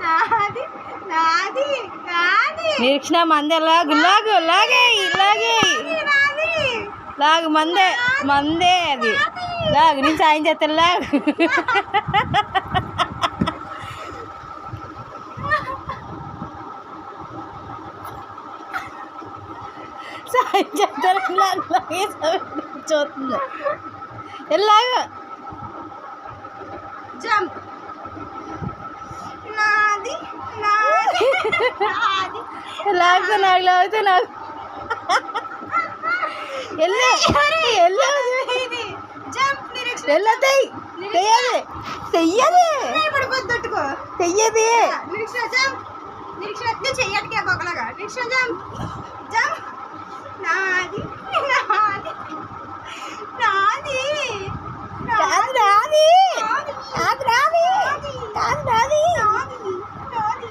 నాది నాది నాది నిరీక్షణ మందే లాగు లాగు లాగే లాగే లాగు మందే మందే అది లాగు నేను సాయం చేస్తాను లాగు సాయం చేస్తాను లాగే చూస్తుంది ఎలాగా జంప్ నాది నాది నాది లాగుతా నాకు లాగుతా నాకు ఎల్లో ఎల్లో జంప్ నిరీక్షణ ఎల్లో తెయ్యది తెయ్యది పడిపోద్దుట్టుకో తెయ్యది నిరీక్షణ జంప్ నిరీక్షణ నువ్వు చెయ్యటికే బొక్కలాగా నిరీక్షణ జంప్ జంప్ నాది నాది నాది కాదు రాది కాదు రాది కాదు రాది నాది నాది